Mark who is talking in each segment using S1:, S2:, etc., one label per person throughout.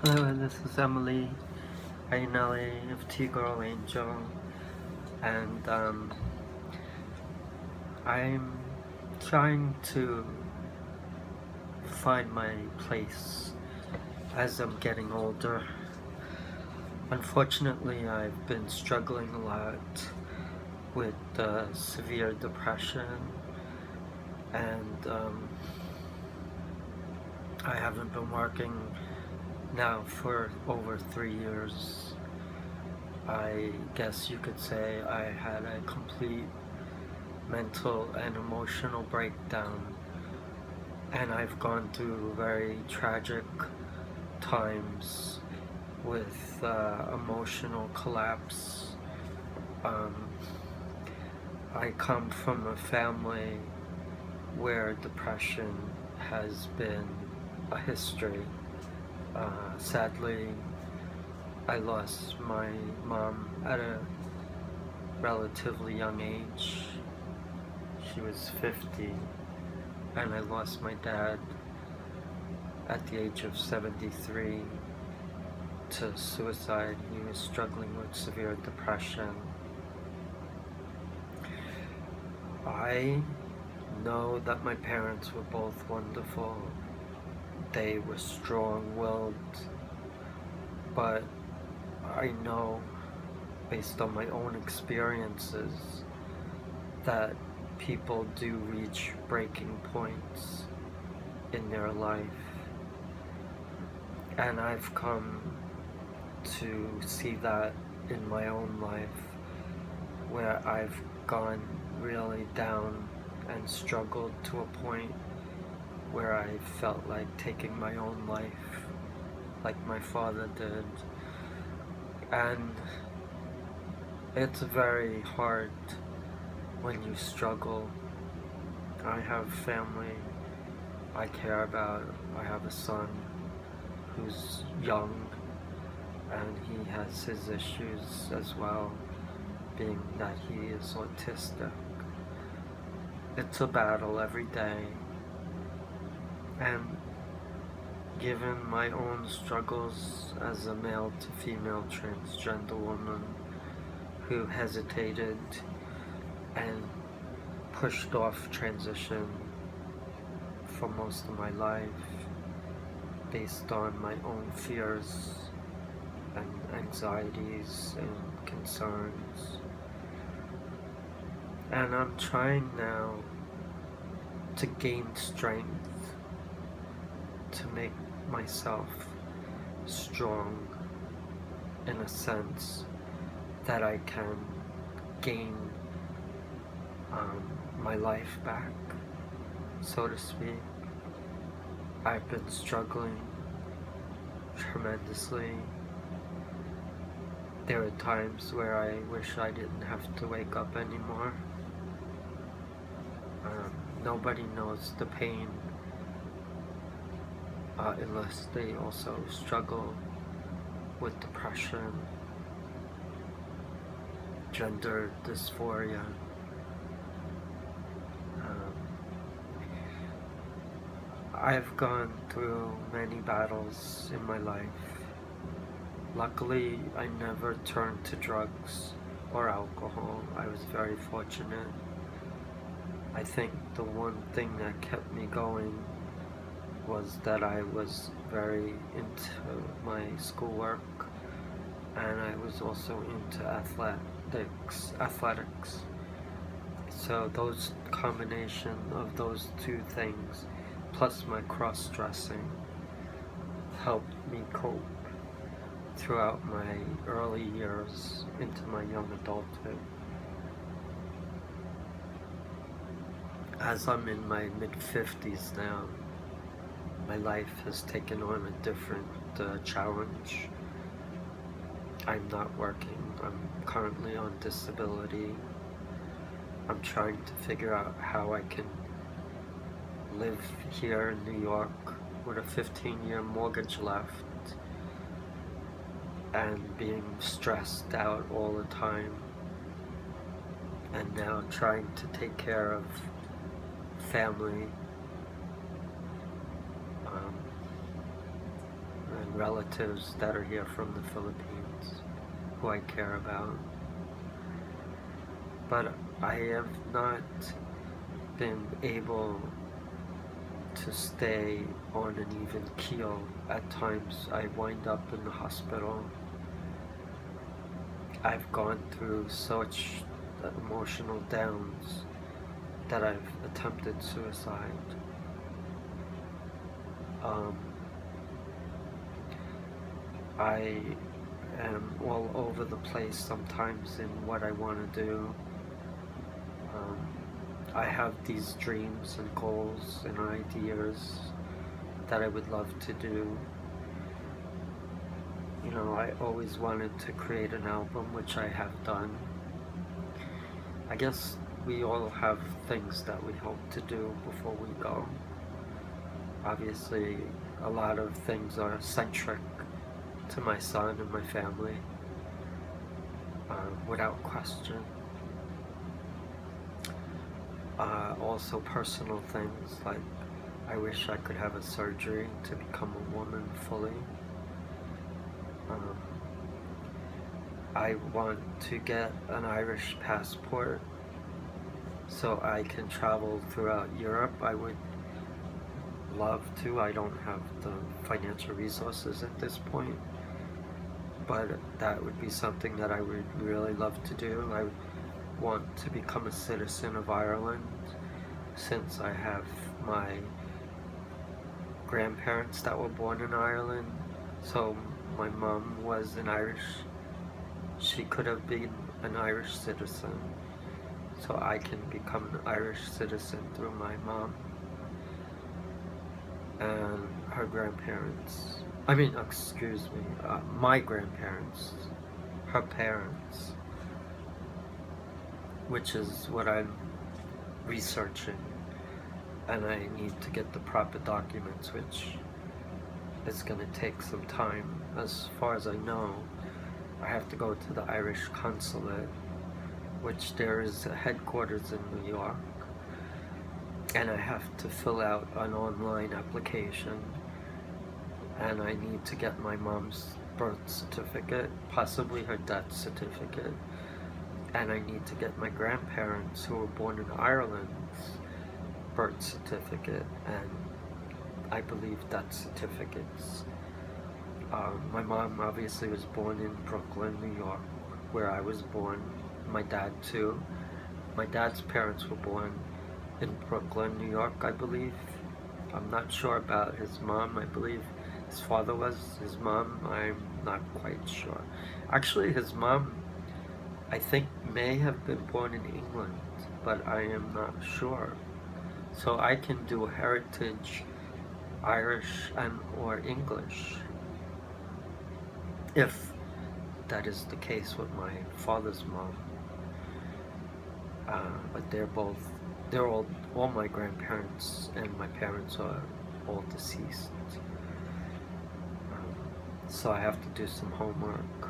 S1: Hello, this is Emily, Iannielli of T-Girl Angel, and I'm trying to find my place as I'm getting older. Unfortunately, I've been struggling a lot with severe depression, and I haven't been working now for over 3 years. I guess you could say I had a complete mental and emotional breakdown, and I've gone through very tragic times with emotional collapse. Um, I come from a family where depression has been a history. Sadly, I lost my mom at a relatively young age. She was 50, and I lost my dad at the age of 73 to suicide. He was struggling with severe depression. I know that my parents were both wonderful. They were strong-willed, but I know, based on my own experiences, that people do reach breaking points in their life. And I've come to see that in my own life, where I've gone really down and struggled to a point where I felt like taking my own life, like my father did. And it's very hard when you struggle. I have family I care about. I have a son who's young, and he has his issues as well, being that he is autistic. It's a battle every day, and given my own struggles as a male to female transgender woman who hesitated and pushed off transition for most of my life based on my own fears and anxieties and concerns. And I'm trying now to gain strength to make myself strong, in a sense that I can gain my life back, so to speak. I've been struggling tremendously. There are times where I wish I didn't have to wake up anymore. Nobody knows the pain unless they also struggle with depression, gender dysphoria. I've gone through many battles in my life. Luckily, I never turned to drugs or alcohol. I was very fortunate. I think the one thing that kept me going was that I was very into my schoolwork, and I was also into athletics. So those combination of those two things, plus my cross-dressing, helped me cope throughout my early years into my young adulthood. As I'm in my mid-50s now, my life has taken on a different challenge. I'm not working. I'm currently on disability. I'm trying to figure out how I can live here in New York with a 15-year mortgage left and being stressed out all the time, and now trying to take care of family relatives that are here from the Philippines who I care about. But I have not been able to stay on an even keel. At times I wind up in the hospital. I've gone through such emotional downs that I've attempted suicide. Um, I am all over the place sometimes in what I want to do. I have these dreams and goals and ideas that I would love to do. You know, I always wanted to create an album, which I have done. I guess we all have things that we hope to do before we go. Obviously, a lot of things are centric to my son and my family, without question. Also personal things, like I wish I could have a surgery to become a woman fully. I want to get an Irish passport so I can travel throughout Europe. I would love to. I don't have the financial resources at this point, but that would be something that I would really love to do. I want to become a citizen of Ireland, since I have my grandparents that were born in Ireland. So my mom was an Irish, she could have been an Irish citizen, so I can become an Irish citizen through my mom and her grandparents. My grandparents, her parents, which is what I'm researching, and I need to get the proper documents, which is going to take some time. As far as I know, I have to go to the Irish consulate, which there is a headquarters in New York, and I have to fill out an online application, and I need to get my mom's birth certificate, possibly her death certificate, and I need to get my grandparents who were born in Ireland's birth certificate and I believe death certificates. My mom obviously was born in Brooklyn, New York, where I was born. My dad too. My dad's parents were born in Brooklyn, New York, I believe. I'm not sure about his mom. I believe his father was. His mom, I'm not quite sure. Actually, his mom, I think, may have been born in England, but I am not sure. So I can do heritage Irish and or English, if that is the case with my father's mom. But they're all my grandparents and my parents are all deceased. So I have to do some homework.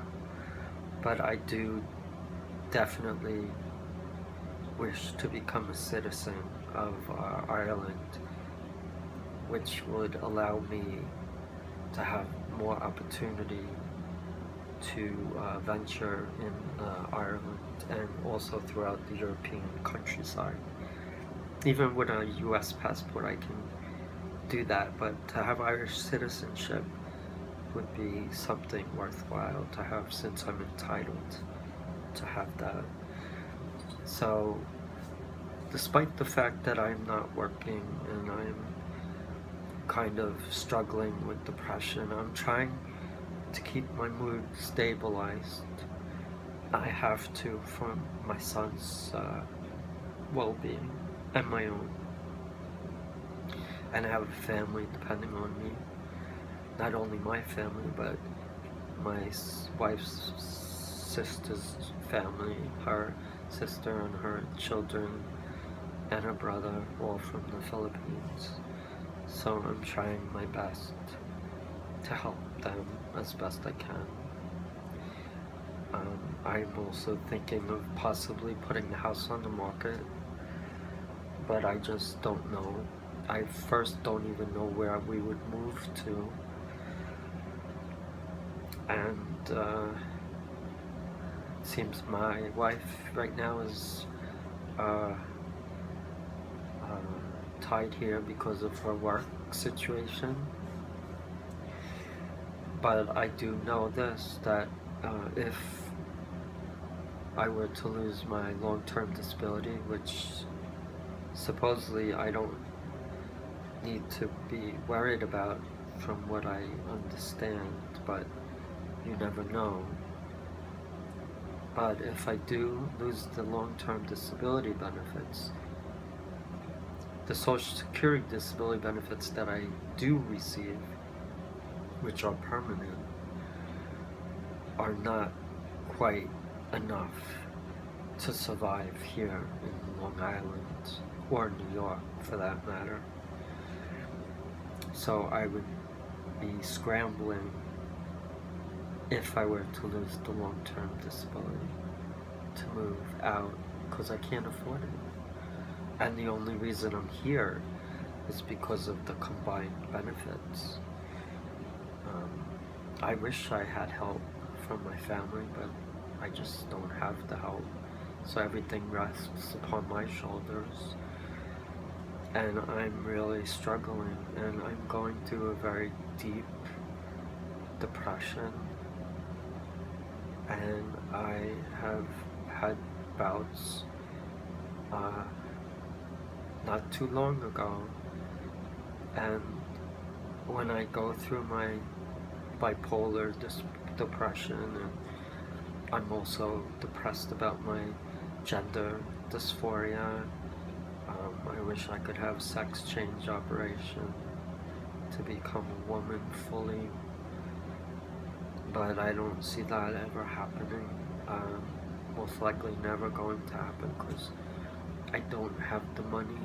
S1: But I do definitely wish to become a citizen of Ireland, which would allow me to have more opportunity to venture in Ireland and also throughout the European countryside. Even with a US passport I can do that, but to have Irish citizenship would be something worthwhile to have, since I'm entitled to have that. So despite the fact that I'm not working and I'm kind of struggling with depression, I'm trying to keep my mood stabilized. I have to, for my son's well-being and my own. And I have a family depending on me. Not only my family, but my wife's sister's family, her sister and her children, and her brother, all from the Philippines. So I'm trying my best to help them as best I can. I'm also thinking of possibly putting the house on the market, but I just don't know. I first don't even know where we would move to. And it seems my wife right now is uh, tied here because of her work situation. But I do know this, that if I were to lose my long-term disability, which supposedly I don't need to be worried about from what I understand, but you never know. But if I do lose the long-term disability benefits, the Social Security disability benefits that I do receive, which are permanent, are not quite enough to survive here in Long Island, or New York for that matter. So I would be scrambling if I were to lose the long-term disability to move out, because I can't afford it. And the only reason I'm here is because of the combined benefits. I wish I had help from my family, but I just don't have the help. So everything rests upon my shoulders. And I'm really struggling, and I'm going through a very deep depression. And I have had bouts not too long ago. And when I go through my bipolar depression, and I'm also depressed about my gender dysphoria. I wish I could have a sex change operation to become a woman fully, but I don't see that ever happening. Most likely never going to happen, because I don't have the money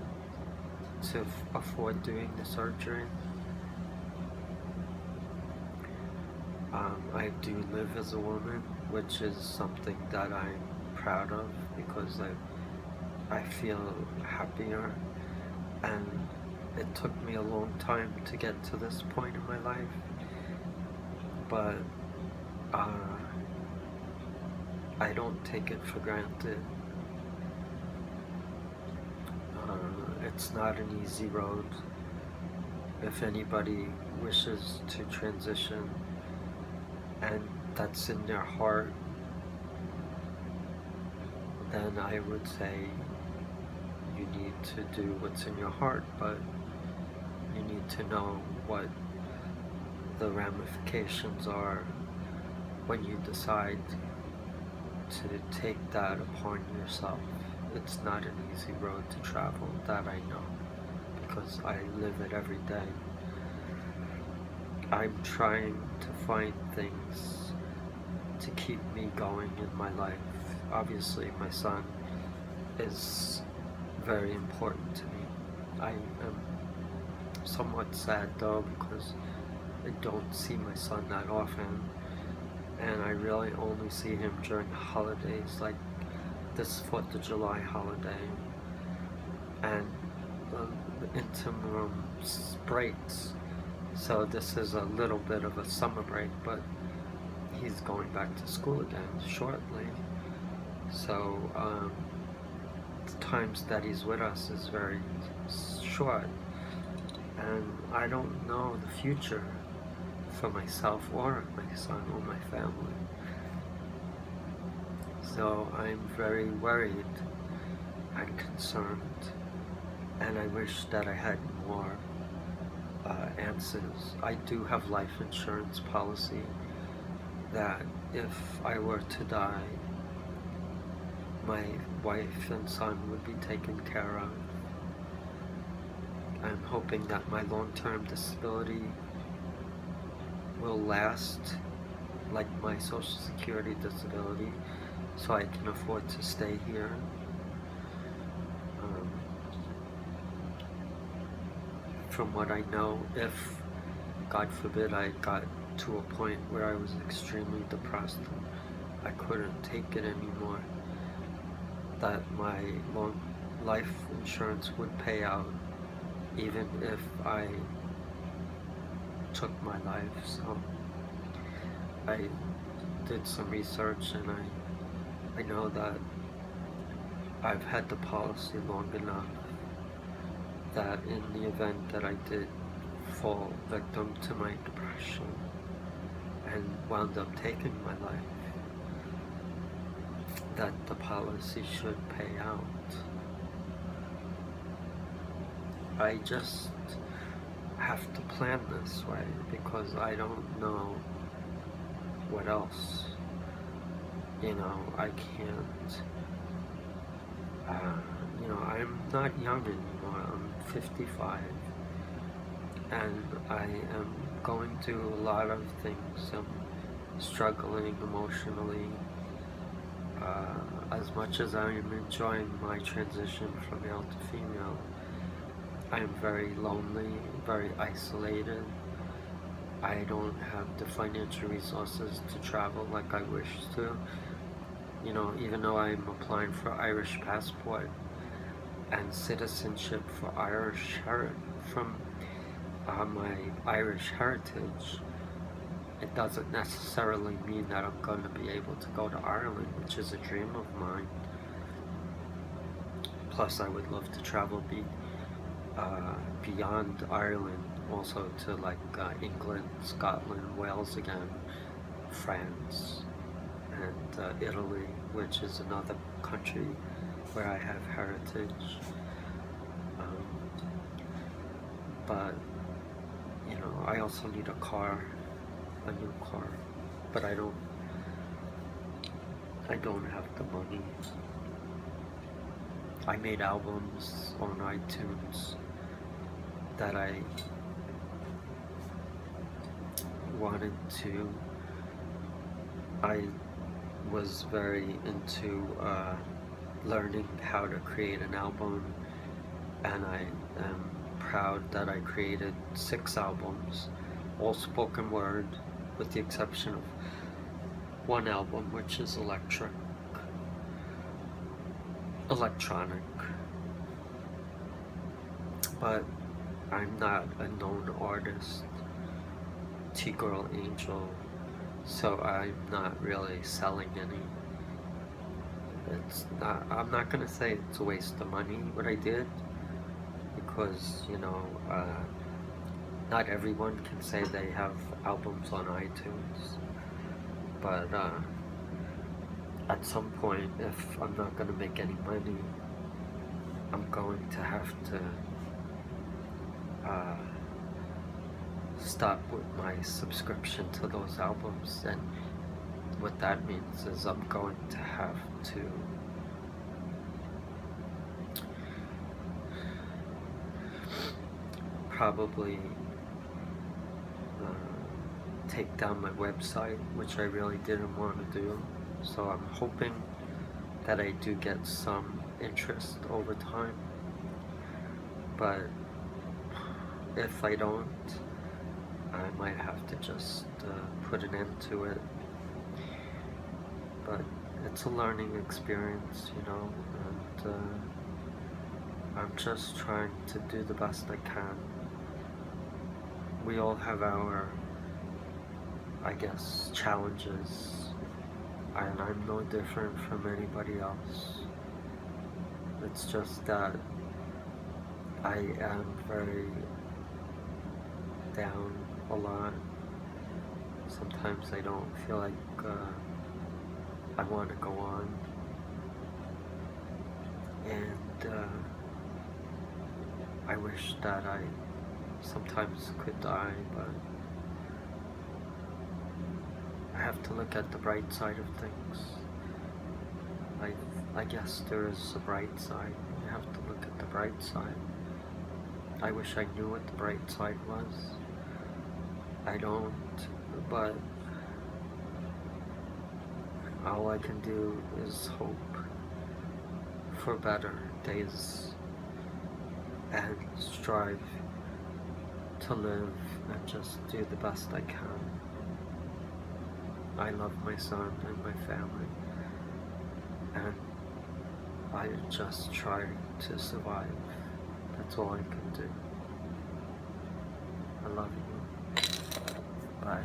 S1: to afford doing the surgery. I do live as a woman, which is something that I'm proud of, because I feel happier, and it took me a long time to get to this point in my life, but I don't take it for granted. It's not an easy road. If anybody wishes to transition and that's in their heart, then I would say you need to do what's in your heart, but you need to know what the ramifications are when you decide to take that upon yourself. It's not an easy road to travel, that I know, because I live it every day. I'm trying to find things to keep me going in my life. Obviously, my son is very important to me. I am somewhat sad though, because I don't see my son that often, and I really only see him during holidays, like this 4th of July holiday, and the interim breaks. So this is a little bit of a summer break, but he's going back to school again shortly. So the times that he's with us is very short, and I don't know the future for myself or my son or my family. So I'm very worried and concerned, and I wish that I had more answers. I do have life insurance policy that if I were to die, my wife and son would be taken care of. I'm hoping that my long-term disability will last like my Social Security disability, so I can afford to stay here. From what I know, if, God forbid, I got to a point where I was extremely depressed and I couldn't take it anymore, that my long life insurance would pay out even if I took my life. So I did some research, and I know that I've had the policy long enough that in the event that I did fall victim to my depression and wound up taking my life, that the policy should pay out. I just have to plan this way because I don't know what else. I can't, I'm not young anymore. I'm 55, and I am going through a lot of things. I'm struggling emotionally. As much as I am enjoying my transition from male to female, I am very lonely, very isolated. I don't have the financial resources to travel like I wish to. Even though I'm applying for Irish passport and citizenship for from my Irish heritage, it doesn't necessarily mean that I'm going to be able to go to Ireland, which is a dream of mine. Plus, I would love to travel beyond Ireland, also to England, Scotland, Wales again, France, and Italy, which is another country where I have heritage. But I also need a new car, but I don't have the money. I made albums on iTunes that I wanted to. I was very into learning how to create an album, and I am proud that I created 6 albums, all spoken word, with the exception of one album, which is electronic. But I'm not a known artist, T-Girl Angel, so I'm not really selling any. I'm not gonna say it's a waste of money what I did, because not everyone can say they have albums on iTunes, but at some point, if I'm not going to make any money, I'm going to have to stop with my subscription to those albums, and what that means is I'm going to have to probably take down my website, which I really didn't want to do. So I'm hoping that I do get some interest over time, but if I don't, I might have to just put an end to it. But it's a learning experience, and I'm just trying to do the best I can. We all have our, I guess, challenges, and I'm no different from anybody else. It's just that I am very down a lot. Sometimes I don't feel like I want to go on, and I wish that I sometimes could die, but I have to look at the bright side of things. I guess there is a bright side. You have to look at the bright side. I wish I knew what the bright side was. I don't, but all I can do is hope for better days and strive to live and just do the best I can. I love my son and my family, and I just try to survive. That's all I can do. I love you. Bye.